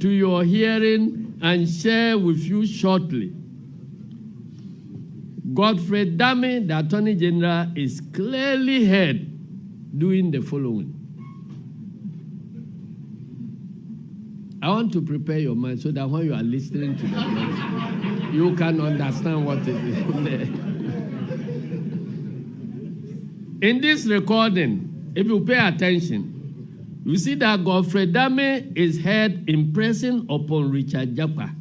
to your hearing and share with you shortly. Godfred Dame, the Attorney General, is clearly heard doing the following. I want to prepare your mind so that when you are listening to the voice, you can understand what is in there. In this recording, if you pay attention, you see that Godfred Dame is heard impressing upon Richard Jakpa,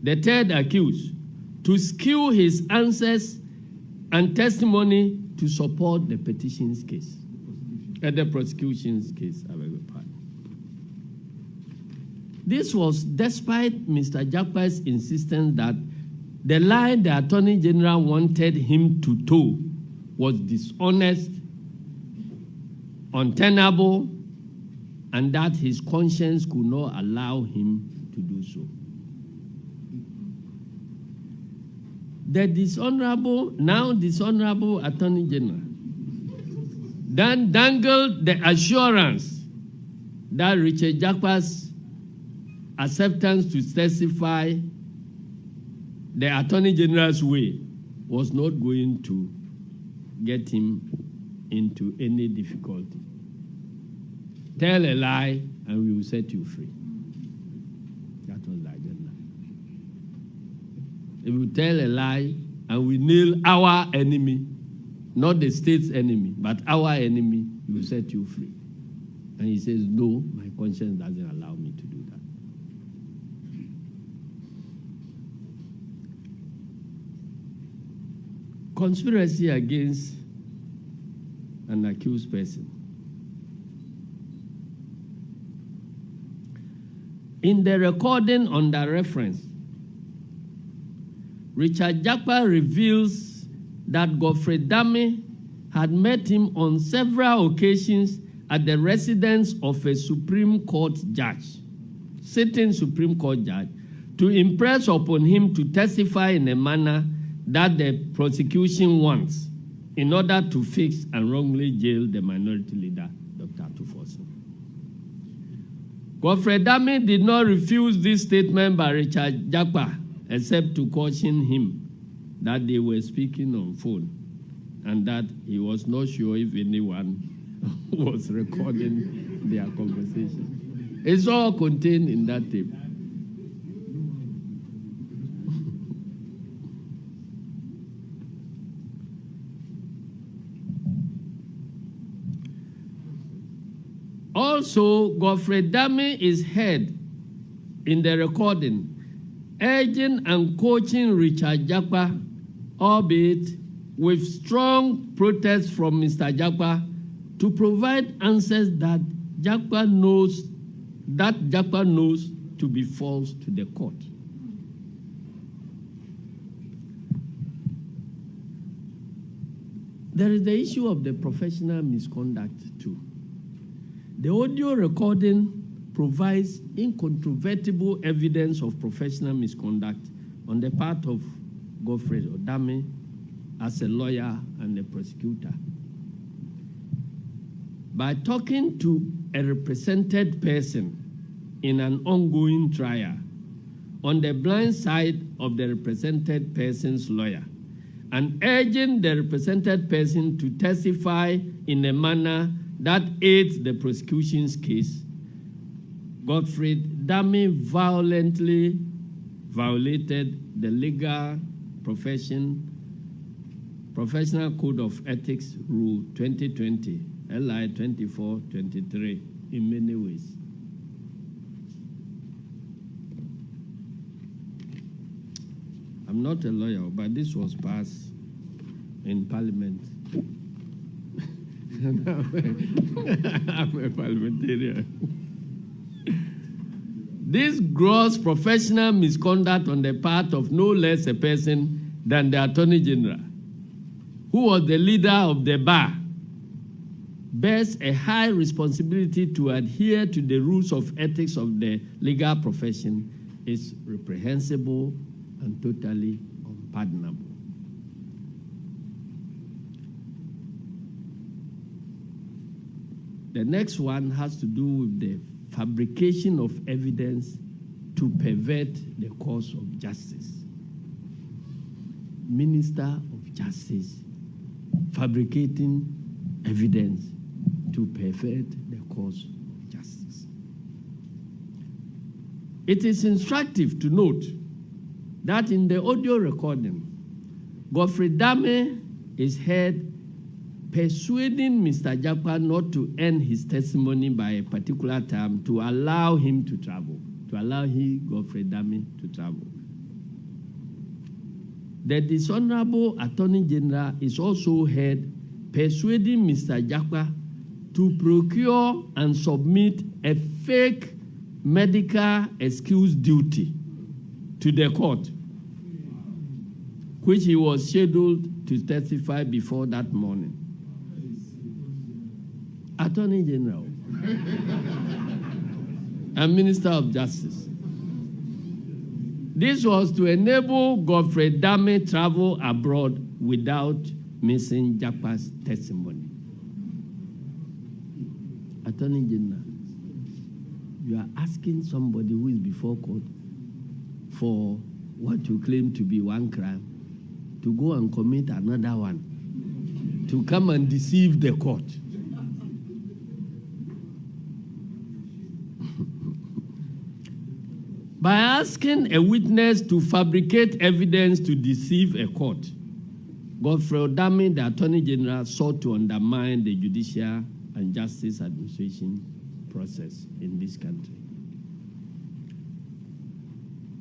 the third accused, to skew his answers and testimony to support the petition's case, the prosecution's case, I beg your pardon. This was despite Mr. Jakpa's insistence that the line the Attorney General wanted him to toe was dishonest, untenable, and that his conscience could not allow him to do so. The now dishonorable Attorney General then dangled the assurance that Richard Jakpa's acceptance to testify the Attorney General's way was not going to get him into any difficulty. Tell a lie and we will set you free. That was the agenda. If you tell a lie and we nail our enemy, not the state's enemy, but our enemy, we will set you free. And he says, no, my conscience doesn't allow me to do that. Conspiracy against an accused person. In the recording under reference, Richard Jakpa reveals that Godfred Dame had met him on several occasions at the residence of a Supreme Court judge, sitting Supreme Court judge, to impress upon him to testify in a manner that the prosecution wants in order to fix and wrongly jail the minority leader, Dr. Ato Forson. Godfred Dame did not refuse this statement by Richard Jakpa, except to caution him that they were speaking on phone and that he was not sure if anyone was recording their conversation. It's all contained in that tape. Also, Godfred Dame is heard in the recording urging and coaching Richard Jakpa, albeit with strong protest from Mr. Jakpa, to provide answers that Jakpa knows to be false to the court. There is the issue of the professional misconduct too. The audio recording provides incontrovertible evidence of professional misconduct on the part of Godfred Dame as a lawyer and a prosecutor. By talking to a represented person in an ongoing trial on the blind side of the represented person's lawyer and urging the represented person to testify in a manner that aids the prosecution's case, Godfred Dame violently violated the legal professional code of ethics rule 2020, LI 2423, in many ways. I'm not a lawyer, but this was passed in Parliament. I'm a parliamentarian. This gross professional misconduct on the part of no less a person than the Attorney General, who was the leader of the bar, bears a high responsibility to adhere to the rules of ethics of the legal profession, is reprehensible and totally unpardonable. The next one has to do with the fabrication of evidence to pervert the course of justice. Minister of Justice fabricating evidence to pervert the course of justice. It is instructive to note that in the audio recording, Godfred Dame is heard persuading Mr. Japa not to end his testimony by a particular time to allow him to travel, Godfred Dame, to travel. The dishonorable Attorney General is also heard persuading Mr. Japa to procure and submit a fake medical excuse duty to the court, which he was scheduled to testify before that morning. Attorney General and Minister of Justice. This was to enable Godfred Dame travel abroad without missing Japa's testimony. Attorney General, you are asking somebody who is before court for what you claim to be one crime to go and commit another one, to come and deceive the court. By asking a witness to fabricate evidence to deceive a court, Godfred Dame, the Attorney General, sought to undermine the judicial and justice administration process in this country.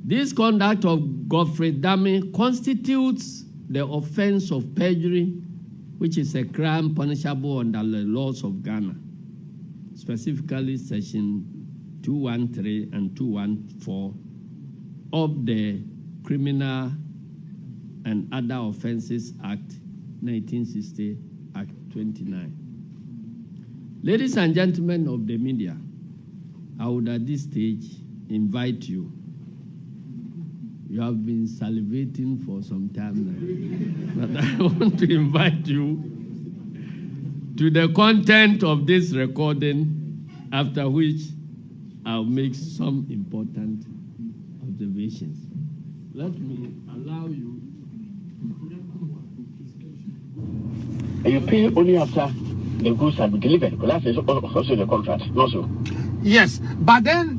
This conduct of Godfred Dame constitutes the offense of perjury, which is a crime punishable under the laws of Ghana, specifically Section 213 and 214 of the Criminal and Other Offences Act 1960, Act 29. Ladies and gentlemen of the media, I would at this stage invite you. You have been salivating for some time now, but I want to invite you to the content of this recording, after which I'll make some important observations. Let me allow you. You pay only after the goods have been delivered, because that's also the contract, not so. Yes, but then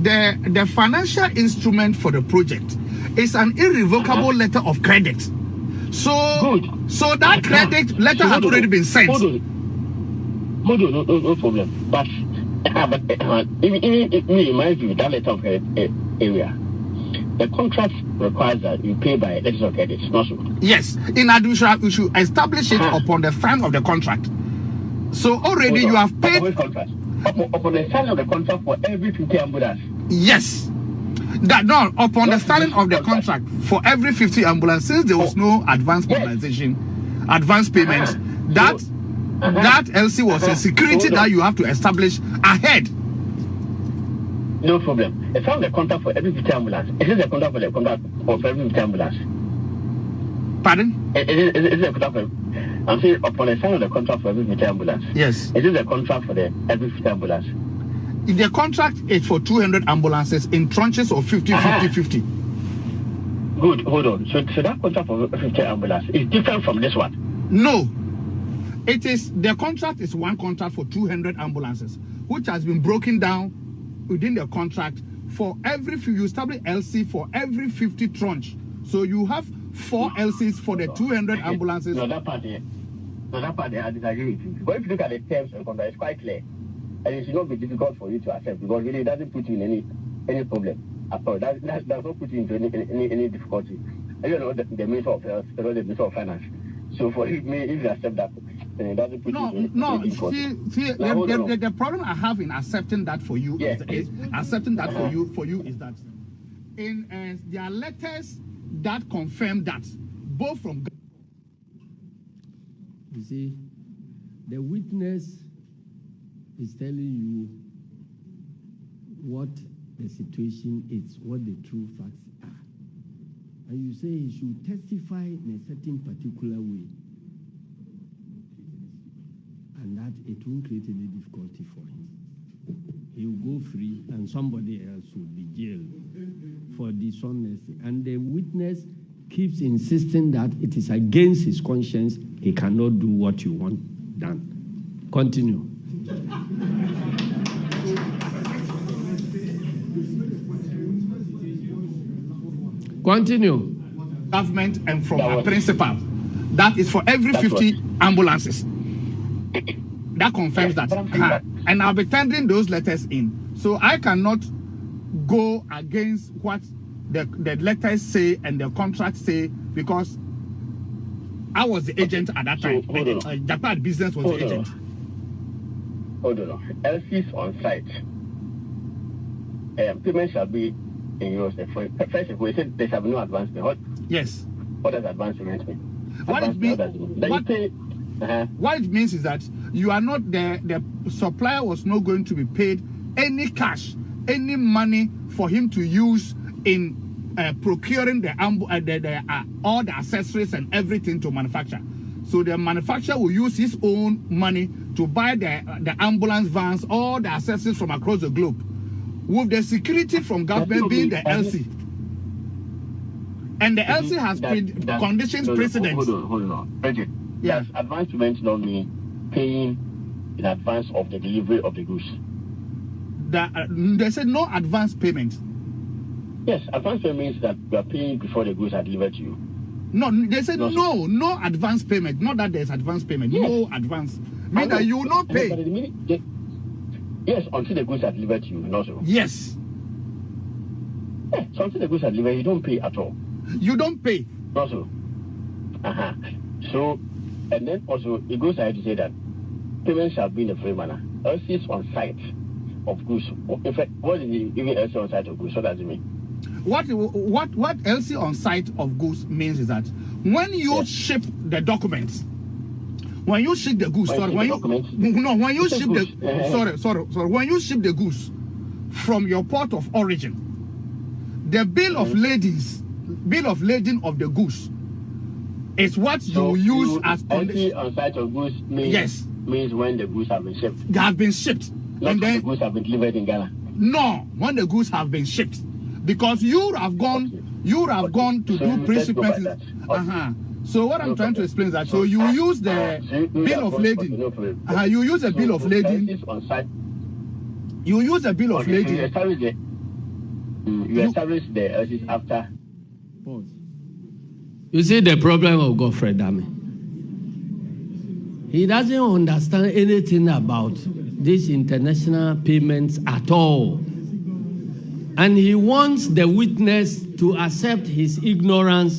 the financial instrument for the project is an irrevocable letter of credit. So good. So that credit letter has already been sent. Hold on, no problem. But in my view, that letter of credit area, the contract requires that you pay by letters of credit, not so. Yes, in addition, you should establish it upon the signing of the contract. So already you have paid. Upon the signing of the contract for every 50 ambulance. Yes. Upon the signing of the contract for every 50 ambulance, since there was no advance mobilization, advance payments, that LC was a security that you have to establish ahead. No problem. It's on the contract for every 50 ambulance. It is a contract for the contract of every 50 ambulance. Pardon? It is a contract for. I'm saying upon the signing of the contract for every 50 ambulance. Yes. It is a contract for the every 50 ambulance. The contract is for 200 ambulances in tranches of 50. Good. Hold on. So that contract for 50 ambulance is different from this one? No. It is, the contract is one contract for 200 ambulances, which has been broken down within the contract for every few. You establish LC for every 50 tranche. So you have 4 LCs for the 200 ambulances. No, that part there, I disagree with you. But if you look at the terms of the contract, it's quite clear. And it should not be difficult for you to accept, because really it doesn't put you in any problem at all. That does not put you into any difficulty. And you know the Minister of Health, the Minister of Finance. So for me, if you accept that, then it doesn't put you in any difficulty. See, the problem I have in accepting that for you is that in there are letters that confirm that, both from. You see, the witness is telling you what the situation is, what the true facts are. And you say he should testify in a certain particular way, and that it won't create any difficulty for him. he will go free and somebody else will be jailed for dishonesty. And the witness keeps insisting that it is against his conscience, he cannot do what you want done. Continue. Continue. Government and from our principal. That is for every 50 ambulances. That confirms that. And I'll be tendering those letters in. So I cannot go against what the letters say and the contracts say because I was the agent at that time. Japan Business was the agent. Hold on. LC's on site. Payment shall be in yours. First, if we said there shall be no advance payment. Yes. What does advance payment mean? What it means is that you are not the supplier was not going to be paid any cash, any money for him to use in procuring all the accessories and everything to manufacture. So the manufacturer will use his own money to buy the ambulance vans, all the accessories from across the globe, with the security from government being the LC. And the LC has conditions precedent. Hold on. Bridget, does advance payment not mean paying in advance of the delivery of the goods? They said no advance payment. Yes, advance payment means that you are paying before the goods are delivered to you. No, they said no advance payment. Not that there's advance payment. Yes. No advance. Mean that you will not pay. Yes, until the goods are delivered to you. Also. Yes. Yeah, so until the goods are delivered, you don't pay at all. You don't pay. Also. So, and then also it goes ahead to say that payment shall be in the free manner. LC's on site of goods. In fact, what is it even LC on site of goods? What does it mean? What LC on site of goods means is that when you ship the documents, when you ship the goods, when you ship the goods from your port of origin, the bill of lading of the goods is what you use as LC on site of goods means when the goods have been shipped. They have been shipped. Not and then the goods have been delivered in Ghana. No, when the goods have been shipped. Because you have gone to do principles. So what I'm trying to explain is that so you use the bill of lading. You use a bill of lading. You use a bill of lading. You establish the LCs after. Pause. You see the problem of Godfred Dami. He doesn't understand anything about these international payments at all. And he wants the witness to accept his ignorance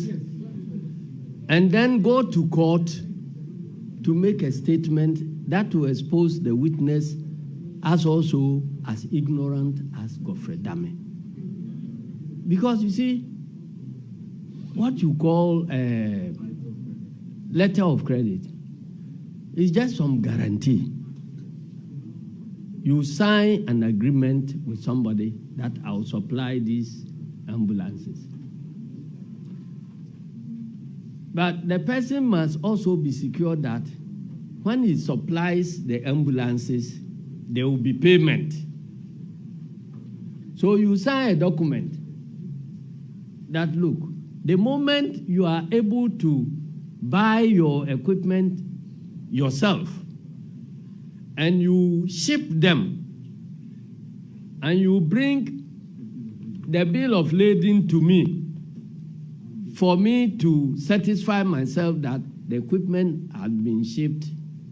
and then go to court to make a statement that will expose the witness as also as ignorant as Godfred Dami. Because you see, what you call a letter of credit is just some guarantee. You sign an agreement with somebody that I'll supply these ambulances. But the person must also be secure that when he supplies the ambulances, there will be payment. So you sign a document that, look, the moment you are able to buy your equipment yourself, and you ship them, and you bring the bill of lading to me for me to satisfy myself that the equipment had been shipped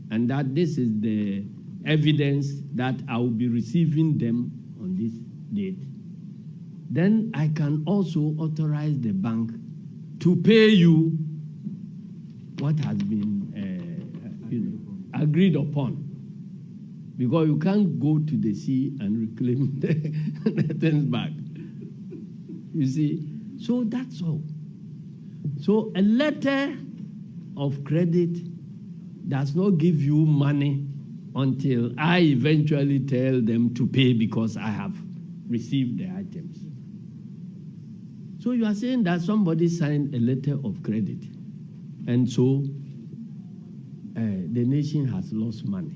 and that this is the evidence that I will be receiving them on this date, then I can also authorize the bank to pay you what has been agreed upon. Because you can't go to the sea and reclaim the things back. You see? So that's all. So a letter of credit does not give you money until I eventually tell them to pay because I have received the items. So you are saying that somebody signed a letter of credit, and so the nation has lost money.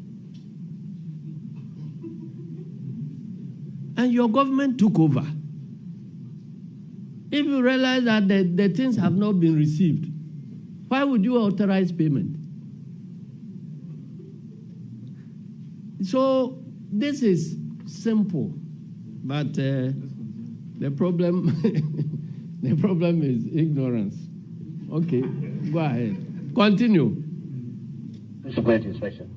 and your government took over. If you realize that the things have not been received, why would you authorize payment? So this is simple, but the problem the problem is ignorance. Okay, go ahead. Continue. Disciplinary inspection.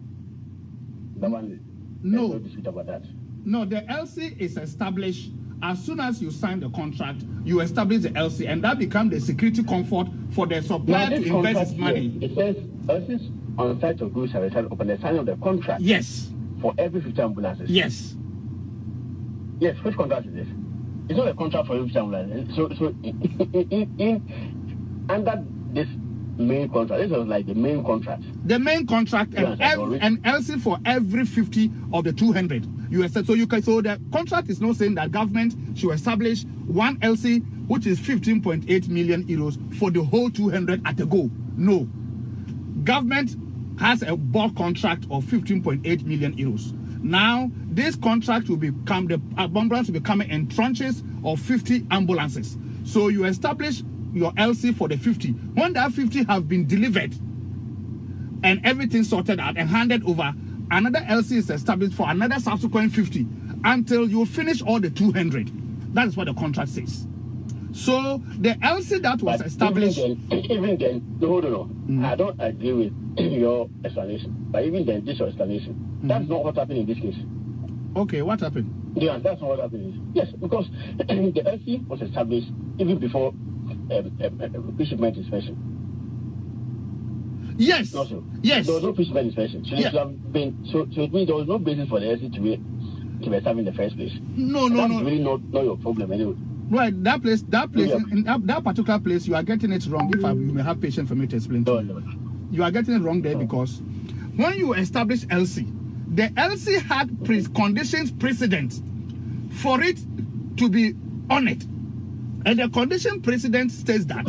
That one. No. Dispute about that. No, the LC is established as soon as you sign the contract. You establish the LC, and that becomes the security comfort for the supplier to invest his money. It says LCs on site of goods are returned upon the signing of the contract. Yes. For every 50 ambulances. Yes. Yes. Which contract is this? It's not a contract for every 50 ambulances. So under this main contract, this was like the main contract. The main contract and LC for every 50 of the 200. You said so. So the contract is not saying that government should establish one LC, which is 15.8 million euros for the whole 200 at a go. No, government has a bulk contract of 15.8 million euros. Now, this contract will become, the ambulance will be coming in tranches of 50 ambulances. So you establish your LC for the 50. When that 50 have been delivered and everything sorted out and handed over, another LC is established for another subsequent 50 until you finish all the 200. That is what the contract says. So the LC that was established... Even then, hold on. I don't agree with your explanation. But even then, this is your explanation. That's not what happened in this case. Okay, what happened? Yeah, that's not what happened. Yes, because the LC was established even before pre-shipment inspection. Yes. Also, yes. There was no pre-shipment inspection. So, it means there was no basis for the LC to be established in the first place. No. That's really not your problem anyway. Right, that place, in that particular place, you are getting it wrong. If you may have patience for me to explain to you. You are getting it wrong there because when you establish LC, the LC had conditions precedent for it to be honored. And the condition precedent states that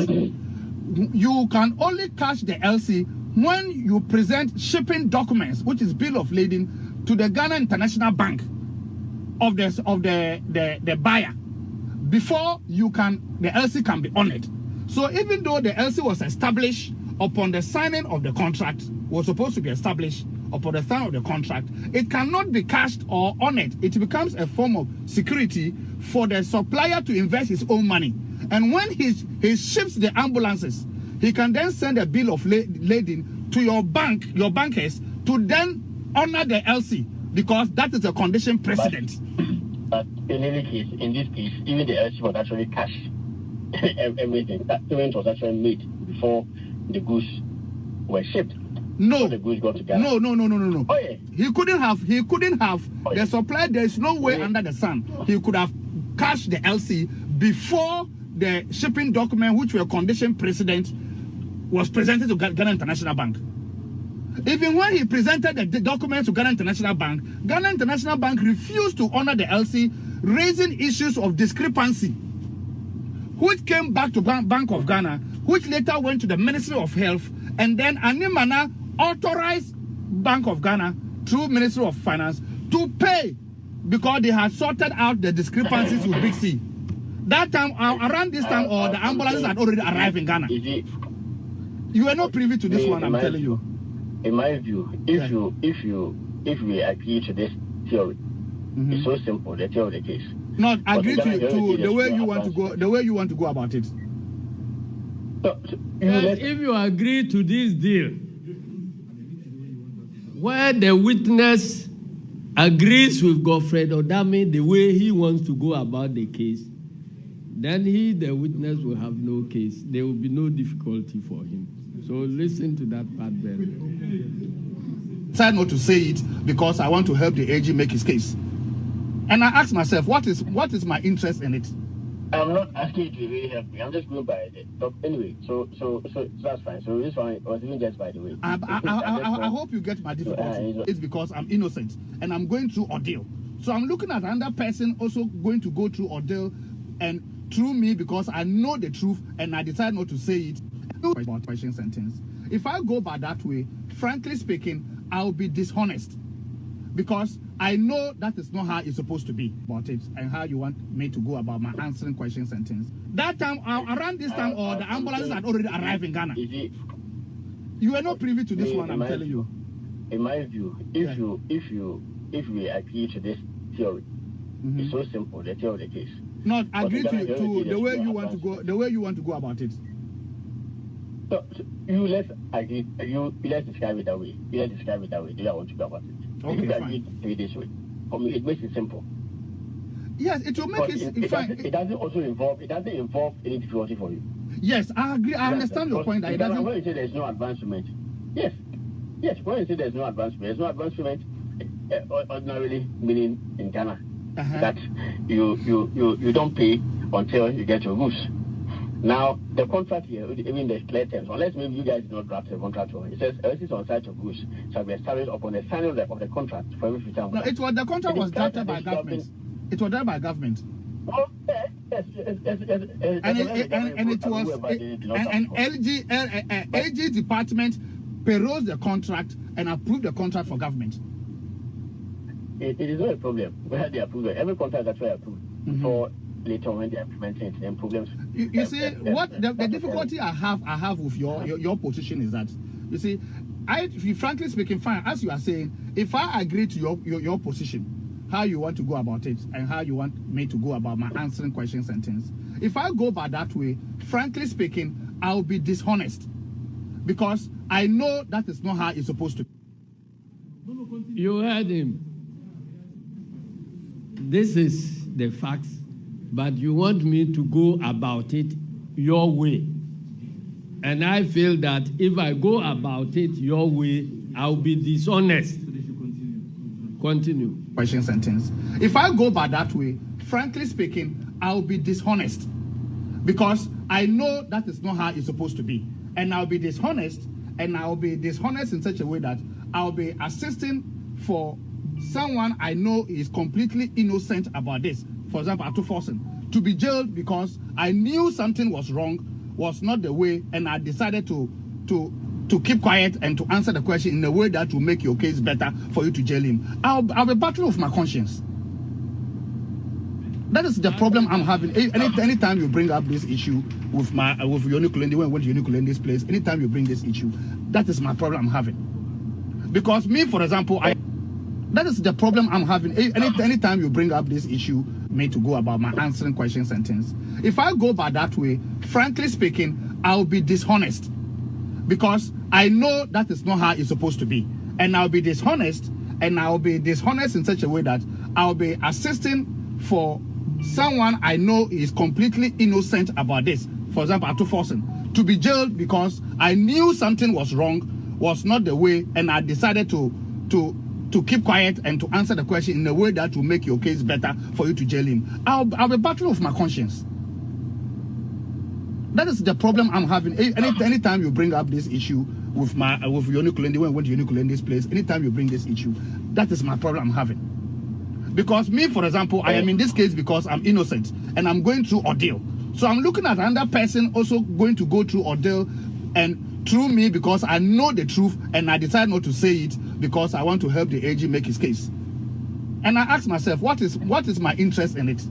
you can only cash the LC when you present shipping documents, which is bill of lading, to the Ghana International Bank of the buyer before the LC can be honored. So even though the LC was established upon the signing of the contract, was supposed to be established upon the signing of the contract, it cannot be cashed or honored. It becomes a form of security for the supplier to invest his own money. And when he ships the ambulances, he can then send a bill of lading to your bankers to then honor the LC, because that is a condition precedent. But in any case, in this case, even the LC was actually cashed. Everything. That payment was actually made before the goods were shipped. No. The goods got to Ghana. No. Oh, yeah. He couldn't have the supplier. There is no way under the sun he could have cashed the LC before the shipping document, which were condition precedent, was presented to Ghana International Bank. Even when he presented the documents to Ghana International Bank refused to honor the LC, raising issues of discrepancy, which came back to Bank of Ghana, which later went to the Ministry of Health, and then Animana authorized Bank of Ghana through Ministry of Finance to pay because they had sorted out the discrepancies with Big C. That time, around this time, the ambulances had already arrived in Ghana. You are not privy to this one, I'm telling you. In my view, if we agree to this theory, it's so simple, the theory of the case. Not agree to the way you want to go, the way you want to go about it. Yes, if you agree to this deal, where the witness agrees with Godfred Odame the way he wants to go about the case, then the witness, will have no case. There will be no difficulty for him. So listen to that part very well. I decided not to say it because I want to help the AG make his case. And I asked myself, what is my interest in it? I'm not asking you to really help me. I'm just going by it. So anyway, so that's fine. So this one was even just by the way. I hope you get my difficulty. It's because I'm innocent and I'm going through ordeal. So I'm looking at another person also going to go through ordeal, and through me, because I know the truth and I decide not to say it. Question sentence. If I go by that way, frankly speaking, I'll be dishonest, because I know that is not how it's supposed to be about it and how you want me to go about my answering questions and things. That time, around this time, or the ambulances had already arrived in Ghana. You were not privy to this one, I'm telling you. In my view, if we agree to this theory, it's so simple, the theory of the case. Not agree to the way you want to go, the way you want to go about it. So you let's agree. Let's describe it that way. Let's describe it that way. Do you want to go about it? Okay, if fine. You agree this way, for me, it makes it simple. Yes, it will make it doesn't also involve. It doesn't involve any difficulty for you. Yes, I agree. I understand your point. That it doesn't. When you say there's no advancement, yes. When you say there's no advancement, ordinarily meaning in Ghana that you don't pay until you get your goods. Now, the contract here, even the clear terms, unless maybe you guys do not draft a contract, it says everything on site of goods shall be established upon the signing of the contract for every future. No, the contract was drafted by government. It was done by government. Oh, yes. And it was an AG department perused the contract and approved the contract for government. It is not a problem where they approve it. Every contract that we approve for later when they are implementing it, then problems. You see, what the difficulty I have with your position is that, you see, frankly speaking, fine, as you are saying, if I agree to your position, how you want to go about it and how you want me to go about my answering questions and things, if I go by that way, frankly speaking, I'll be dishonest because I know that is not how it's supposed to be. You heard him. This is the facts, but you want me to go about it your way. And I feel that if I go about it your way, I'll be dishonest. Continue. Questions and things. If I go by that way, frankly speaking, I'll be dishonest because I know that is not how it's supposed to be. And I'll be dishonest, in such a way that I'll be assisting for someone I know is completely innocent about this. For example, Ato Forson, to be jailed because I knew something was wrong, was not the way, and I decided to keep quiet and to answer the question in a way that will make your case better for you to jail him. I'll be battling with my conscience. That is the problem I'm having. Anytime you bring up this issue with Yoni Kulende, when I went to Yoni Kulende's place, anytime you bring this issue, that is my problem I'm having. Because me, for example, that is the problem I'm having. Anytime you bring up this issue, me to go about my answering questions and things. If I go by that way, frankly speaking, I'll be dishonest because I know that is not how it's supposed to be. And I'll be dishonest, in such a way that I'll be assisting for someone I know is completely innocent about this. For example, Ato Forson, to be jailed because I knew something was wrong, was not the way, and I decided to keep quiet and to answer the question in a way that will make your case better for you to jail him. I'll be battling with my conscience. That is the problem I'm having. Anytime you bring up this issue with Yoni Kulende, when I went to Yoni Kulende's place, anytime you bring this issue, that is my problem I'm having. Because me, for example, I am in this case because I'm innocent and I'm going through ordeal. So I'm looking at another person also going to go through ordeal and through me because I know the truth and I decide not to say it because I want to help the AG make his case. And I ask myself, what is my interest in it?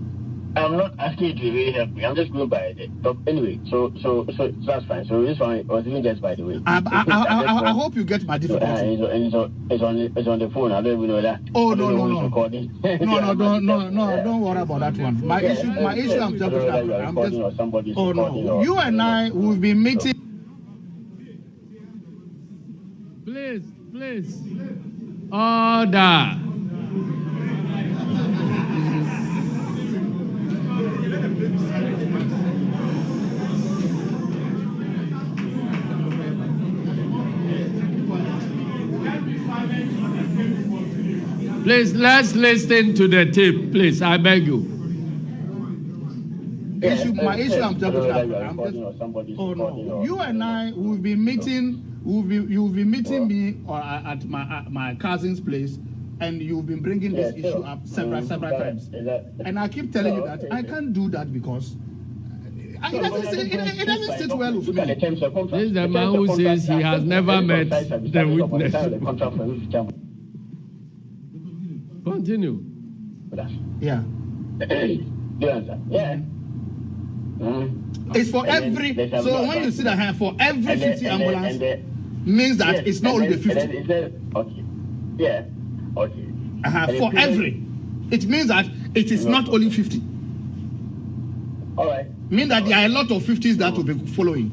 I'm not asking you to really help me. I'm just going by it. But anyway, so that's fine. So this one was even just by the way. I hope you get my difficulty. It's on the phone. I don't even know that. Oh no. Don't worry about that one. My issue. I'm just. Oh no. You and I will be meeting. Please. Order. Please, let's listen to the tape, please. I beg you. My issue. I'm just. Oh no. You and I will be meeting. You will be meeting me at my cousin's place, and you've been bringing this issue up several times. And I keep telling you that I can't do that because it doesn't sit well with me. This is the man who says he has never met the witness. Continue. Yeah. Do you understand? Yeah. It's for every. So when you see the hand for every 50 ambulance, means that yes, it's not only the 50. Okay. Yeah. Okay. For every. It means that it is not only 50. All right. Means that there are a lot of 50s that will be following.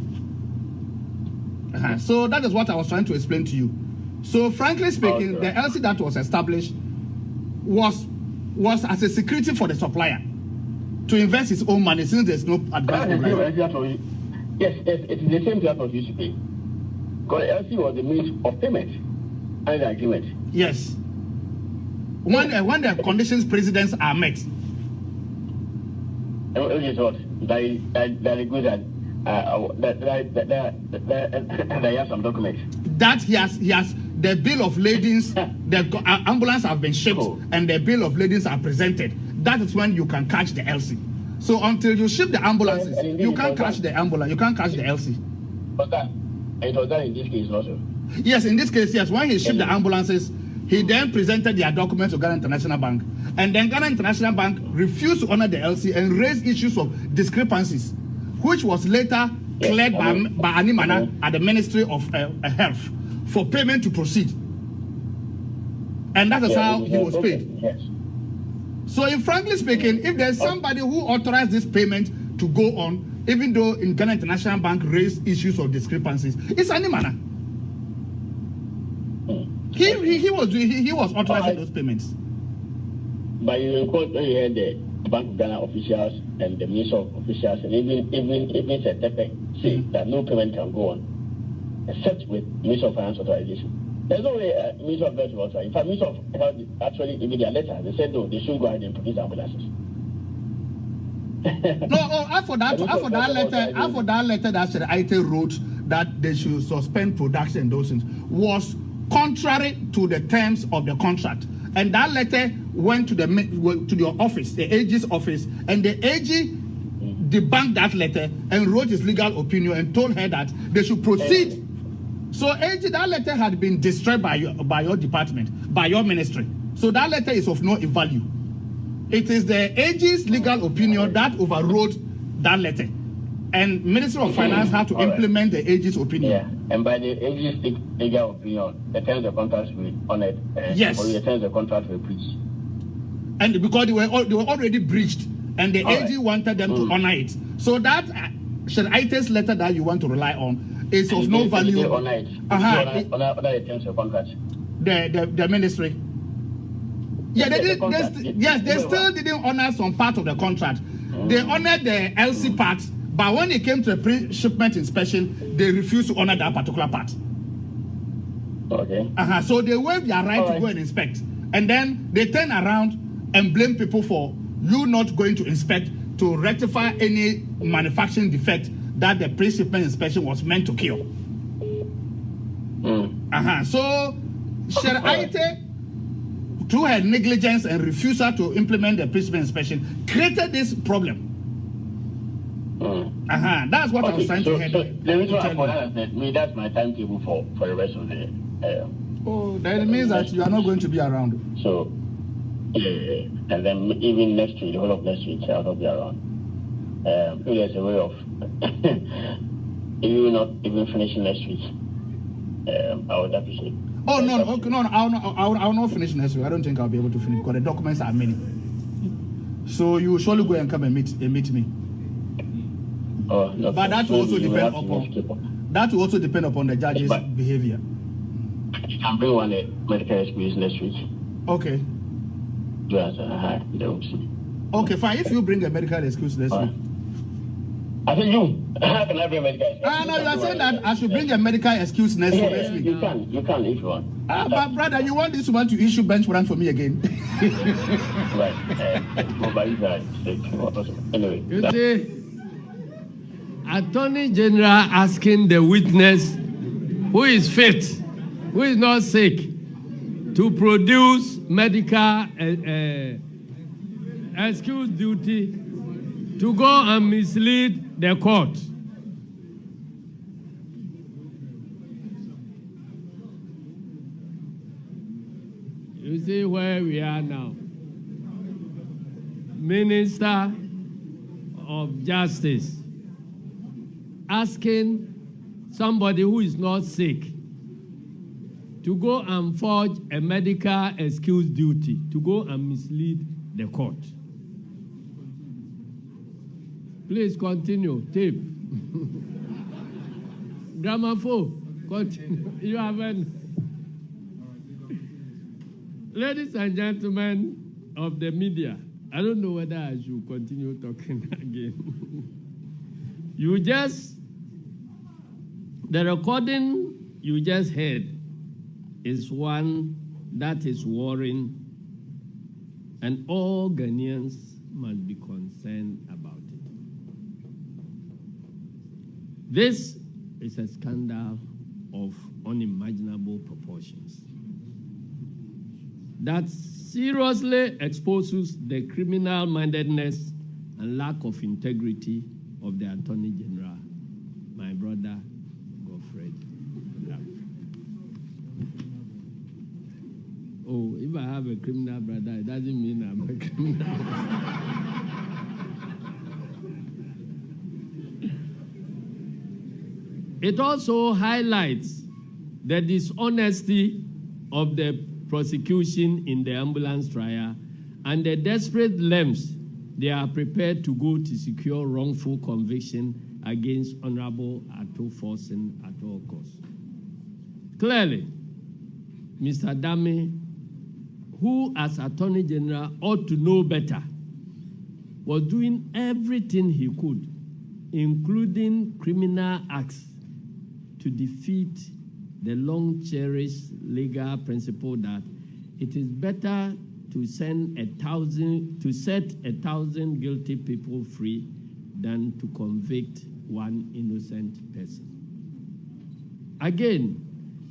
So that is what I was trying to explain to you. So frankly speaking, the LC that was established was as a security for the supplier to invest his own money since there's no advance. Yes, it's the same that was used to pay. Because LC was the means of payment and the agreement. Yes. When the conditions precedents are met. It is what? That is good that he has some documents. That he has the bill of ladings, the ambulance have been shipped, and the bill of ladings are presented. That is when you can catch the LC. So until you ship the ambulances, you can't catch the ambulance. You can't catch the LC. But it was done in this case also. Yes, in this case, yes. When he shipped the ambulances, he then presented their documents to Ghana International Bank, and then Ghana International Bank refused to honor the LC and raised issues of discrepancies, which was later cleared by Animana at the Ministry of Health for payment to proceed. And that is how he was paid. Yes. So, frankly speaking, if there's somebody who authorized this payment to go on, even though in Ghana International Bank raised issues of discrepancies, it's Animana. He was authorizing those payments. But you recall when you heard the Bank of Ghana officials and the Minister of officials and even Entrapment say that no payment can go on except with Minister of Finance authorization. There's no way Minister of Health will authorize. In fact, Minister of Health actually even their letter, they said no, they should go ahead and produce ambulances. After that letter that Cited wrote that they should suspend production and those things was contrary to the terms of the contract. And that letter went to the office, the AG's office, and the AG debunked that letter and wrote his legal opinion and told her that they should proceed. So AG, that letter had been destroyed by your department, by your ministry. So that letter is of no value. It is the AG's legal opinion that overrode that letter. And Ministry of Finance had to implement the AG's opinion. Yeah, and by the AG's legal opinion, the terms of contract were honored. Yes. Or the terms of contract were breached. And because they were already breached, and the AG wanted them to honor it. So that Cited's letter that you want to rely on is of no value. They honor it. Honor the terms of contract. The ministry. Yeah, they still didn't honor some part of the contract. They honored the LC part, but when it came to the pre-shipment inspection, they refused to honor that particular part. Okay. So they waived their right to go and inspect, and then they turn around and blame people for you not going to inspect to rectify any manufacturing defect that the pre-shipment inspection was meant to cure. So Cited, through her negligence and refusal to implement the pre-shipment inspection, created this problem. That's what I was trying to head. The reason for that is that that's my timetable for the rest of the. That means that you are not going to be around. So, yeah, and then even next week, the whole of next week, I'll not be around. If there's a way of you not even finishing next week, I would appreciate. Oh no! Okay, no, I'll not finish next week. I don't think I'll be able to finish because the documents are many. So you will surely go and come and meet me. Oh, no, but that will also depend upon the judge's behavior. You can bring one medical excuse next week. Okay. Okay, fine. If you bring a medical excuse next week. I said you. How can I bring a medical excuse? No, you are saying that I should bring a medical excuse next week. You can if you want. But brother, you want this woman to issue bench warrant for me again? Right. Anyway. You see, Attorney General asking the witness who is fit, who is not sick, to produce medical excuse duty to go and mislead the court. You see where we are now. Minister of Justice asking somebody who is not sick to go and forge a medical excuse duty to go and mislead the court. Please continue. Tape. Gramophone, continue. You haven't. Ladies and gentlemen of the media, I don't know whether I should continue talking again. The recording you just heard is one that is worrying, and all Ghanaians must be concerned about it. This is a scandal of unimaginable proportions that seriously exposes the criminal-mindedness and lack of integrity of the Attorney General, my brother, Godfred. Oh, if I have a criminal brother, it doesn't mean I'm a criminal. It also highlights the dishonesty of the prosecution in the ambulance trial and the desperate lengths they are prepared to go to secure wrongful conviction against Honorable Ato Forson at all costs. Clearly, Mr. Dame, who as Attorney General ought to know better, was doing everything he could, including criminal acts, to defeat the long-cherished legal principle that it is better to set 1,000 guilty people free than to convict one innocent person. Again,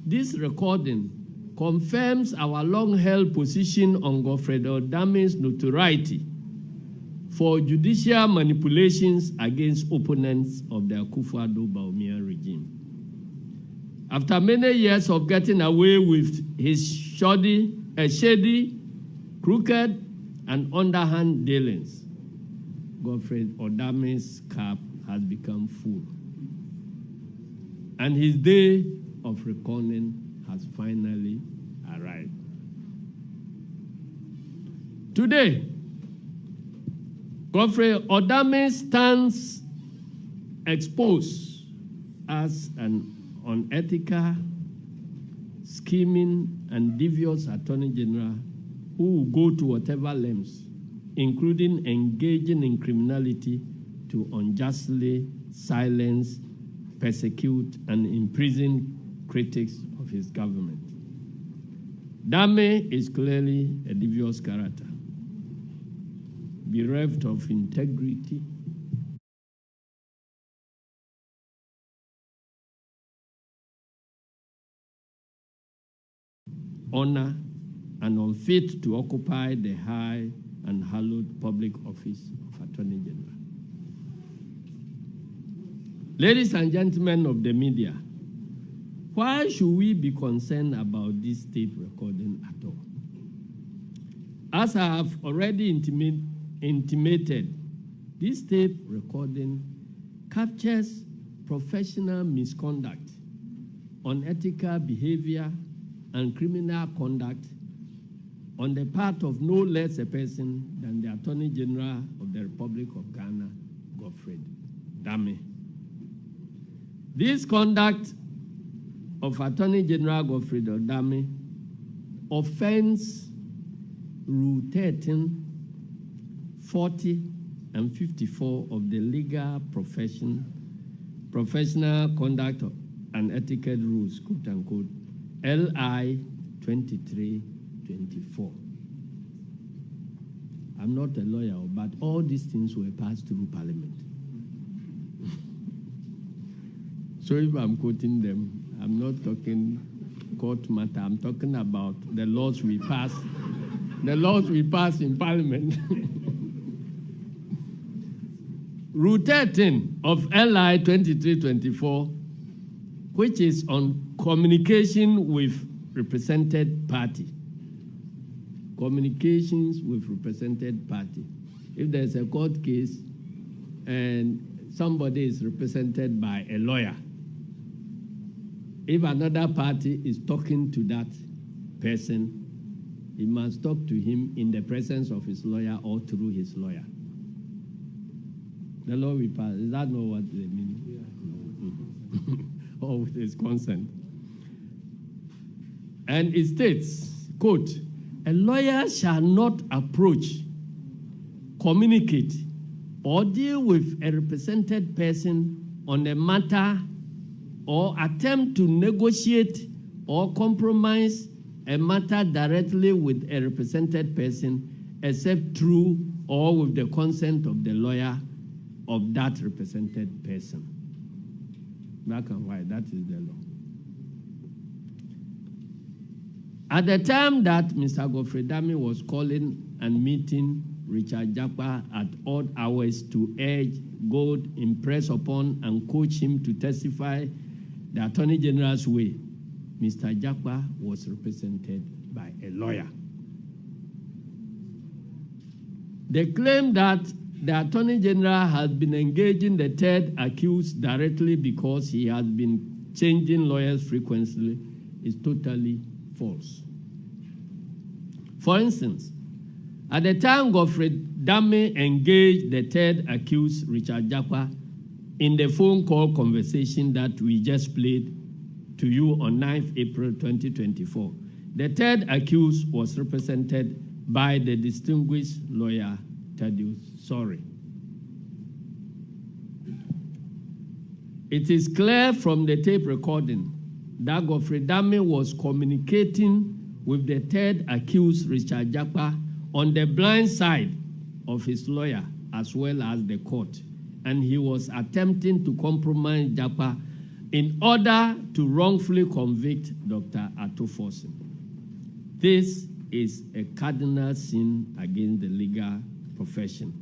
this recording confirms our long-held position on Godfred Dame's notoriety for judicial manipulations against opponents of the Akufo-Addo regime. After many years of getting away with his shady, crooked, and underhand dealings, Godfred Dame's cup has become full, and his day of reckoning has finally arrived. Today, Godfred Dame stands exposed as an unethical, scheming, and devious Attorney General who will go to whatever lengths, including engaging in criminality, to unjustly silence, persecute, and imprison critics of his government. Dame is clearly a devious character, bereft of integrity, honor, and unfit to occupy the high and hallowed public office of Attorney General. Ladies and gentlemen of the media, why should we be concerned about this tape recording at all? As I have already intimated, this tape recording captures professional misconduct, unethical behavior, and criminal conduct on the part of no less a person than the Attorney General of the Republic of Ghana, Godfred Dame. This conduct of Attorney General Godfred Dame offends Rule 13, 40, and 54 of the Legal Professional Conduct and Etiquette Rules, quote unquote, LI 2324. I'm not a lawyer, but all these things were passed through Parliament. So if I'm quoting them, I'm not talking court matter. I'm talking about the laws we pass, in Parliament. Rule 13 of LI 2324, which is on communication with represented party, communications with represented party. If there's a court case and somebody is represented by a lawyer, if another party is talking to that person, he must talk to him in the presence of his lawyer or through his lawyer. The law we pass, is that not what they mean? Yeah. Or with his consent. And it states, quote, a lawyer shall not approach, communicate, or deal with a represented person on a matter or attempt to negotiate or compromise a matter directly with a represented person except through or with the consent of the lawyer of that represented person. Black and white, that is the law. At the time that Mr. Godfred Dame was calling and meeting Richard Jakpa at odd hours to urge, goad, impress upon, and coach him to testify the Attorney General's way, Mr. Jakpa was represented by a lawyer. They claim that the Attorney General has been engaging the third accused directly because he has been changing lawyers frequently is totally false. For instance, at the time Godfred Dame engaged the third accused, Richard Jakpa, in the phone call conversation that we just played to you on 9th April 2024, the third accused was represented by the distinguished lawyer Thaddeus Sorry. It is clear from the tape recording that Godfred Dame was communicating with the third accused, Richard Jakpa, on the blind side of his lawyer as well as the court, and he was attempting to compromise Jakpa in order to wrongfully convict Dr. Ato Forson. This is a cardinal sin against the legal profession.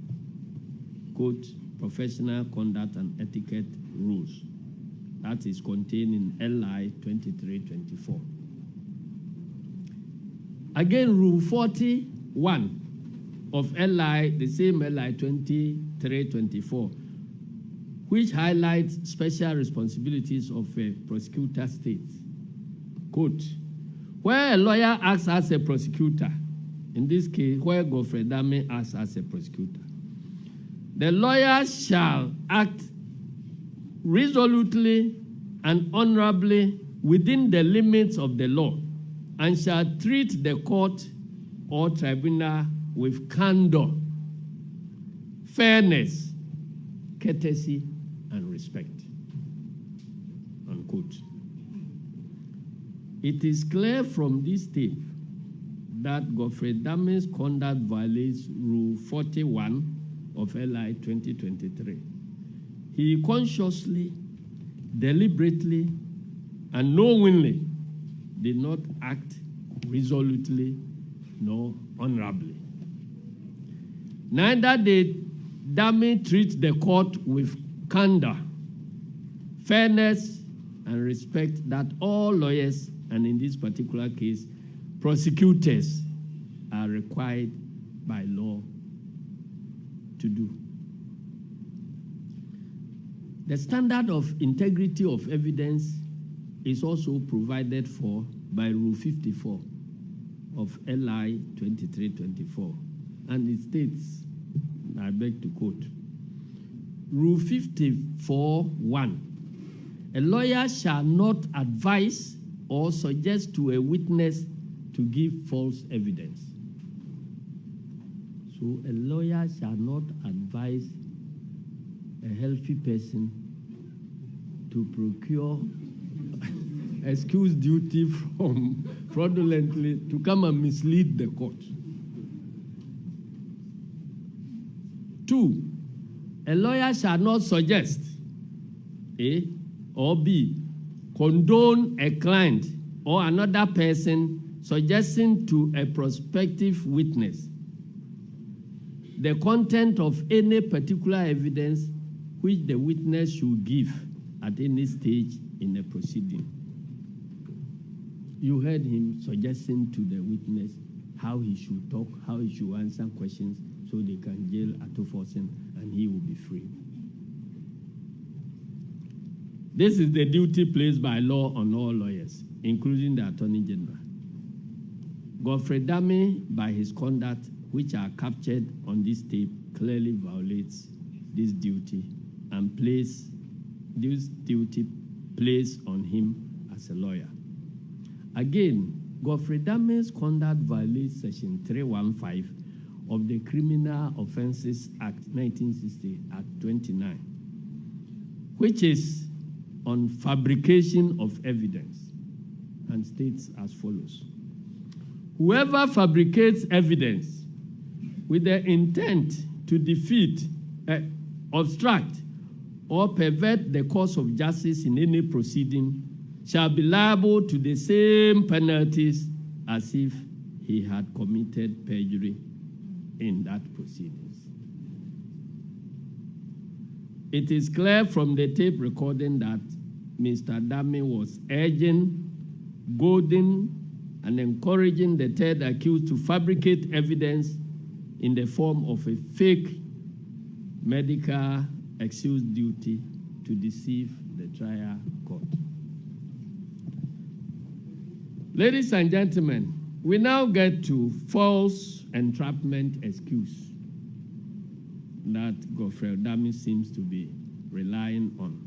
Quote, professional conduct and etiquette rules. That is contained in LI 2324. Again, Rule 41 of LI, the same LI 2324, which highlights special responsibilities of a prosecutor states, quote, where a lawyer acts as a prosecutor, in this case, where Godfred Dame acts as a prosecutor, the lawyer shall act resolutely and honorably within the limits of the law and shall treat the court or tribunal with candor, fairness, courtesy, and respect. Unquote. It is clear from this tape that Godfred Dame's conduct violates Rule 41 of LI 2023. He consciously, deliberately, and knowingly did not act resolutely nor honorably. Neither did Dame treat the court with candor, fairness, and respect that all lawyers, and in this particular case, prosecutors, are required by law to do. The standard of integrity of evidence is also provided for by Rule 54 of LI 2324, and it states, I beg to quote, Rule 54(1), a lawyer shall not advise or suggest to a witness to give false evidence. So a lawyer shall not advise a healthy person to procure excuse duty from fraudulently to come and mislead the court. 2, a lawyer shall not suggest, A or B, condone a client or another person suggesting to a prospective witness the content of any particular evidence which the witness should give at any stage in the proceeding. You heard him suggesting to the witness how he should talk, how he should answer questions, so they can jail Ato Forson and he will be free. This is the duty placed by law on all lawyers, including the Attorney General. Godfred Dame, by his conduct, which are captured on this tape, clearly violates this duty and place this duty placed on him as a lawyer. Again, Godfred Dame's conduct violates Section 315 of the Criminal Offences Act 1960 Act 29, which is on fabrication of evidence, and states as follows. Whoever fabricates evidence with the intent to defeat, obstruct, or pervert the course of justice in any proceeding shall be liable to the same penalties as if he had committed perjury in that proceedings. It is clear from the tape recording that Mr. Dame was urging, goading, and encouraging the third accused to fabricate evidence in the form of a fake medical excuse duty to deceive the trial court. Ladies and gentlemen, we now get to false entrapment excuse that Godfred Dame seems to be relying on.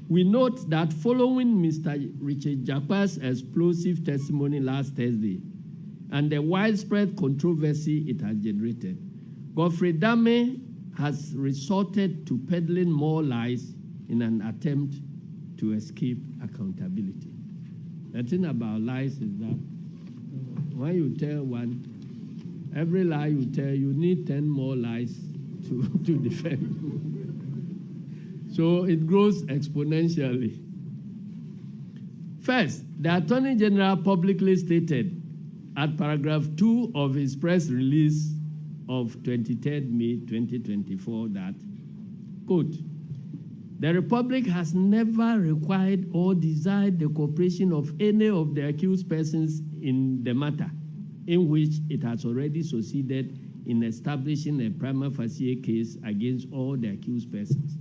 We note that following Mr. Richard Jakpa's explosive testimony last Thursday and the widespread controversy it has generated, Godfred Dame has resorted to peddling more lies in an attempt to escape accountability. The thing about lies is that when you tell one, every lie you tell, you need 10 more lies to defend. So it grows exponentially. First, the Attorney General publicly stated at paragraph 2 of his press release of 23rd May 2024 that, quote, the Republic has never required or desired the cooperation of any of the accused persons in the matter in which it has already succeeded in establishing a prima facie case against all the accused persons.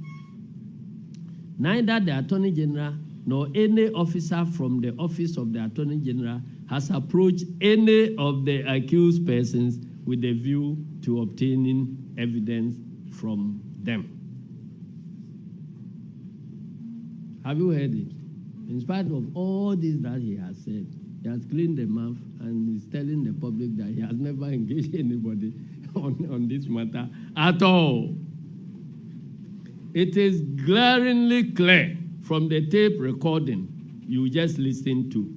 Neither the Attorney General nor any officer from the Office of the Attorney General has approached any of the accused persons with a view to obtaining evidence from them. Have you heard it? In spite of all this that he has said, he has cleaned the mouth and is telling the public that he has never engaged anybody on this matter at all. It is glaringly clear from the tape recording you just listened to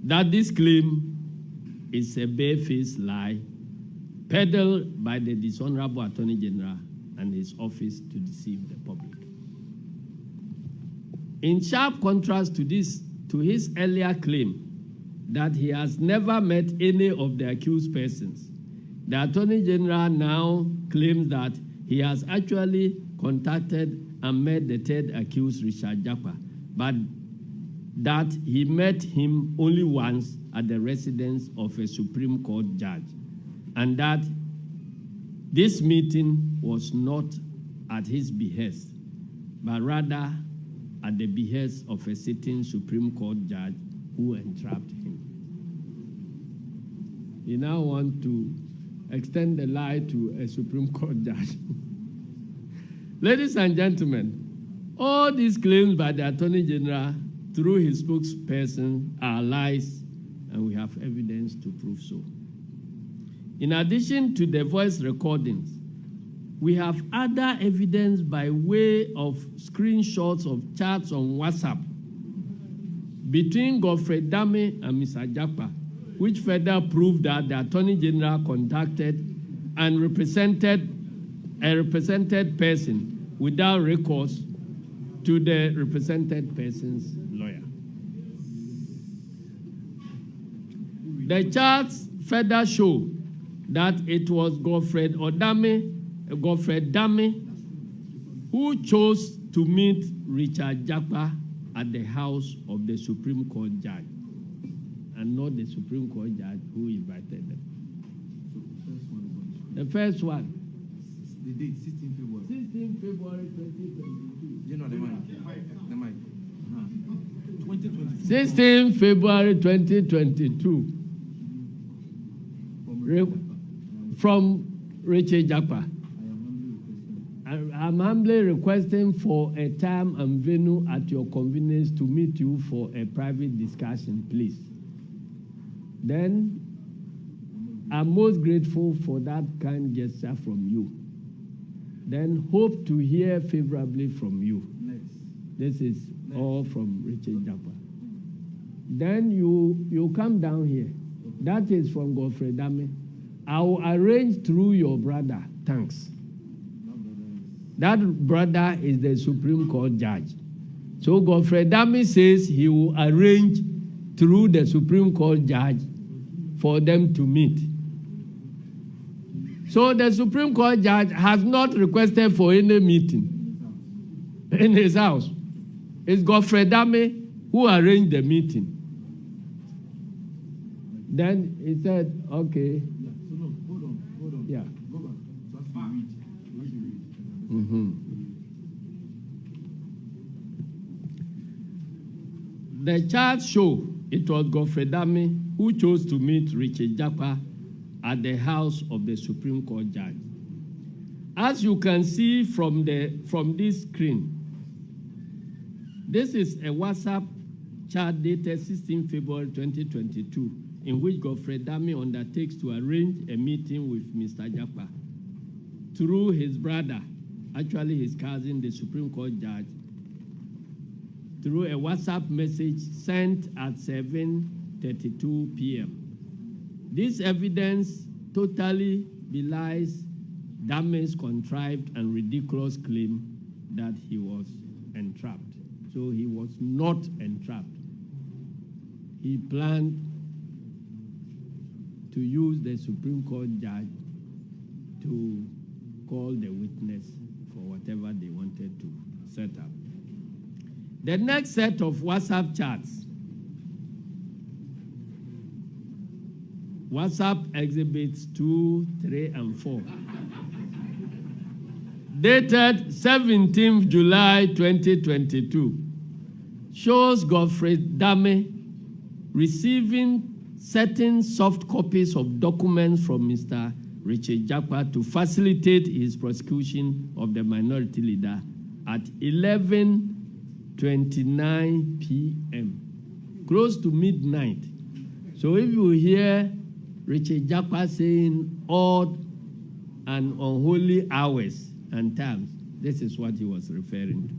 that this claim is a barefaced lie peddled by the dishonorable Attorney General and his office to deceive the public. In sharp contrast to this, to his earlier claim that he has never met any of the accused persons, the Attorney General now claims that he has actually contacted and met the third accused, Richard Jakpa, but that he met him only once at the residence of a Supreme Court judge, and that this meeting was not at his behest, but rather at the behest of a sitting Supreme Court judge who entrapped him. He now wants to extend the lie to a Supreme Court judge. Ladies and gentlemen, all these claims by the Attorney General through his spokesperson are lies, and we have evidence to prove so. In addition to the voice recordings, we have other evidence by way of screenshots of chats on WhatsApp between Godfred Dame and Mr. Jakpa, which further proved that the Attorney General contacted and represented a represented person without recourse to the represented person's lawyer. The charts further show that it was Godfred Dame who chose to meet Richard Jakpa at the house of the Supreme Court judge and not the Supreme Court judge who invited them. The first one. The date, 16 February. 16 February 2022. You know the mic. The mic. 2022. 16 February 2022. From Richard Japa. I'm humbly requesting for a time and venue at your convenience to meet you for a private discussion, please. Then, I'm most grateful for that kind gesture from you. Then, hope to hear favorably from you. This is all from Richard Japa. Then you come down here. That is from Godfred Dame. I will arrange through your brother. Thanks. That brother is the Supreme Court judge. So Godfred Dame says he will arrange through the Supreme Court judge for them to meet. So the Supreme Court judge has not requested for any meeting in his house. It's Godfred Dame who arranged the meeting. Then he said, okay. So no, hold on. Yeah. Go back. So as you read. The charts show it was Godfred Dame who chose to meet Richard Japa at the house of the Supreme Court judge. As you can see from this screen, this is a WhatsApp chat dated 16 February 2022, in which Godfred Dame undertakes to arrange a meeting with Mr. Japa through his brother, actually his cousin, the Supreme Court judge, through a WhatsApp message sent at 7:32 p.m. This evidence totally belies Dame's contrived and ridiculous claim that he was entrapped. So he was not entrapped. He planned to use the Supreme Court judge to call the witness for whatever they wanted to set up. The next set of WhatsApp chats, WhatsApp exhibits 2, 3, and 4, dated 17th July 2022, shows Godfred Dame receiving certain soft copies of documents from Mr. Richard Japa to facilitate his prosecution of the minority leader at 11:29 p.m., close to midnight. So if you hear Richard Japa saying odd and unholy hours and times, this is what he was referring to.